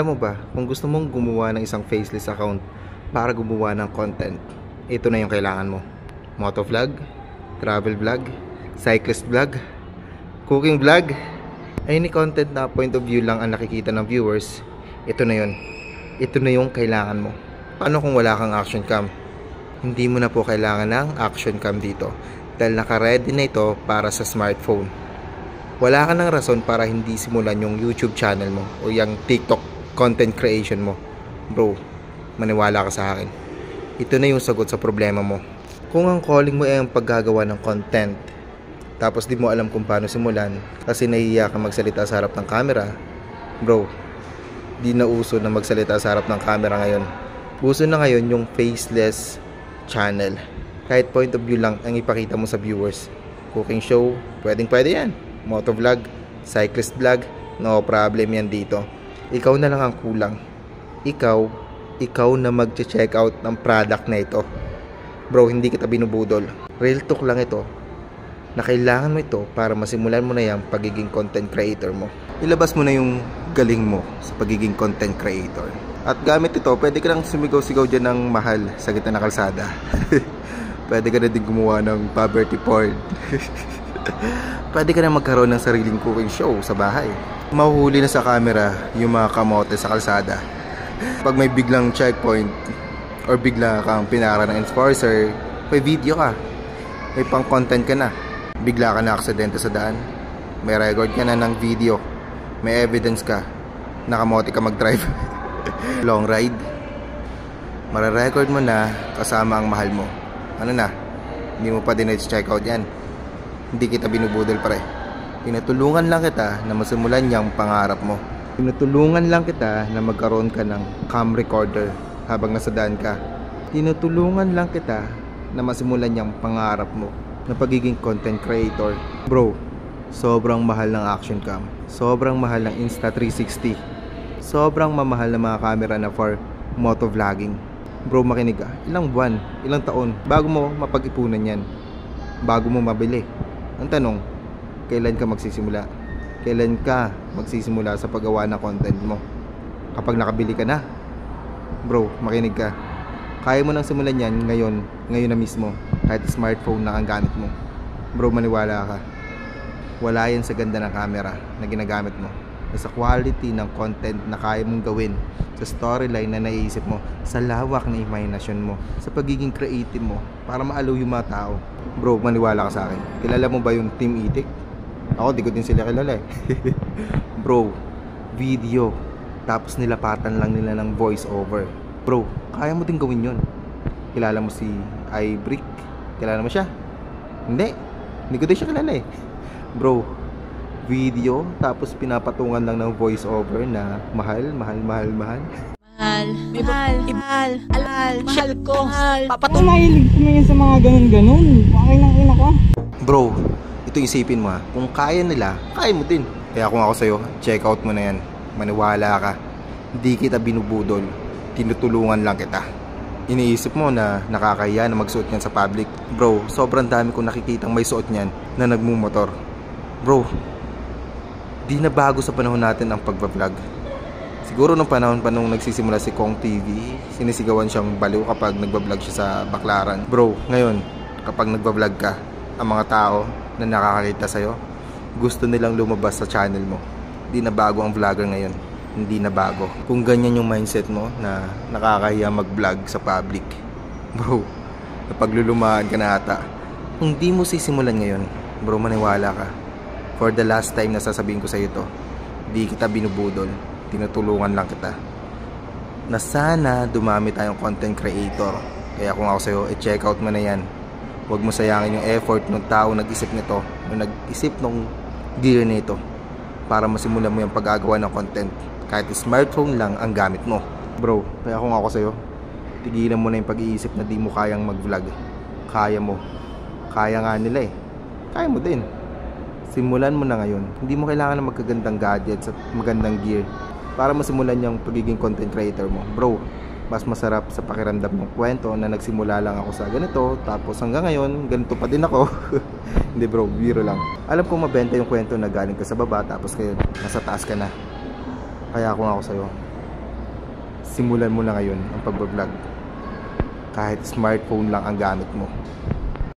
Alam mo ba, kung gusto mong gumawa ng isang faceless account para gumawa ng content, ito na yung kailangan mo. Motovlog, travel vlog, cyclist vlog, cooking vlog, any content na point of view lang ang nakikita ng viewers, ito na yun. Ito na yung kailangan mo. Paano kung wala kang action cam? Hindi mo na po kailangan ng action cam dito dahil naka-ready na ito para sa smartphone. Wala ka ng rason para hindi simulan yung YouTube channel mo o yung TikTok content creation mo. Bro, maniwala ka sa akin. Ito na yung sagot sa problema mo. Kung ang calling mo ay ang paggagawa ng content, tapos di mo alam kung paano simulan kasi nahihiya ka magsalita sa harap ng camera, bro, di na uso na magsalita sa harap ng camera ngayon. Uso na ngayon yung faceless channel. Kahit point of view lang ang ipakita mo sa viewers. Cooking show, pwede yan. Motovlog, cyclist vlog, no problem yan dito. Ikaw na lang ang kulang. Ikaw na mag-check out ng product na ito. Bro, hindi kita binubudol. Real talk lang ito na kailangan mo ito para masimulan mo na yung pagiging content creator mo. Ilabas mo na yung galing mo sa pagiging content creator. At gamit ito, pwede ka lang sumigaw-sigaw dyan ng mahal sa gitna ng kalsada. Pwede ka na din gumawa ng poverty porn. Pwede ka na magkaroon ng sariling cooking show sa bahay. Mahuhuli na sa camera yung mga kamote sa kalsada. Pag may biglang checkpoint or bigla kang pinara ng enforcer, may video ka, may pang content ka na. Bigla ka na aksidente sa daan, may record ka na ng video, may evidence ka, nakamote ka mag-drive. Long ride, mararecord mo na kasama ang mahal mo. Ano na, hindi mo pa din check out yan. Hindi kita binubudol pare. Tinutulungan lang kita na masimulan yung pangarap mo. Tinutulungan lang kita na magkaroon ka ng cam recorder habang nasa daan ka. Tinutulungan lang kita na masimulan yung pangarap mo na pagiging content creator. Bro, sobrang mahal ng action cam. Sobrang mahal ng Insta360. Sobrang mamahal ng mga camera na for motovlogging. Bro, makinig ka. Ilang buwan, ilang taon bago mo mapag-ipunan yan. Bago mo mabili. Ang tanong, kailan ka magsisimula? Kailan ka magsisimula sa paggawa ng content mo? Kapag nakabili ka na? Bro, makinig ka. Kaya mo nang simulan yan ngayon na mismo. Kahit smartphone na ang gamit mo. Bro, maniwala ka. Wala yan sa ganda ng camera na ginagamit mo. Sa quality ng content na kaya mong gawin, sa storyline na naiisip mo, sa lawak na imahinasyon mo, sa pagiging creative mo para maalaw yung mga tao. Bro, maniwala ka sa akin. Kilala mo ba yung Team Itik? Ako, di ko din sila kilala eh. Bro, video, tapos nilapatan lang nila ng voice over. Bro, kaya mo din gawin yun. Kilala mo si iBrick? Kilala mo siya? Hindi ko din siya kilala eh. Bro, video, tapos pinapatungan lang ng voice over na mahal ko. Mahilig tumingin sa mga ganun-ganun. Bakit nang ina ka? Bro, ito isipin mo ha. Kung kaya nila, kaya mo din. Kaya kung ako sa'yo, check out mo na yan. Maniwala ka. Hindi kita binubudol. Tinutulungan lang kita. Iniisip mo na nakakahiya na magsuot yan sa public. Bro, sobrang dami kong nakikitang may suot niyan na nagmumotor. Bro, di na bago sa panahon natin ang pagbablog. Siguro nung panahon pa nung nagsisimula si Kong TV, sinisigawan siyang baliw kapag nagbablog siya sa Baklaran. Bro, ngayon, kapag nagbablog ka, ang mga tao na nakakakita sa'yo, gusto nilang lumabas sa channel mo. Di na bago ang vlogger ngayon. Hindi na bago. Kung ganyan yung mindset mo na nakakahiya mag-vlog sa public, bro, napaglulumaan ka na ata. Kung di mo sisimulan ngayon, bro, maniwala ka. For the last time na sasabihin ko sa'yo to, di kita binubudol. Tinutulungan lang kita na sana dumami tayong content creator. Kaya kung ako sa'yo, i-check out mo na yan. Huwag mo sayangin yung effort ng tao nag-isip nito, o nag-isip ng gear nito para masimulan mo yung pag-agawa ng content. Kahit smartphone lang ang gamit mo. Bro, kaya kung ako sa'yo, tigilan mo na yung pag-iisip na di mo kayang mag-vlog. Kaya mo. Kaya nga nila eh. Kaya mo din. Simulan mo na ngayon. Hindi mo kailangan ng magagandang gadgets at magandang gear para masimulan yung pagiging content creator mo. Bro, mas masarap sa pakiramdam ng kwento na nagsimula lang ako sa ganito, tapos hanggang ngayon, ganito pa din ako. Hindi bro, biro lang. Alam kong mabenta yung kwento na galing ka sa baba, tapos kayo, nasa taas ka na. Kaya kung ako sa'yo, simulan mo na ngayon ang pagbablog. Kahit smartphone lang ang gamit mo.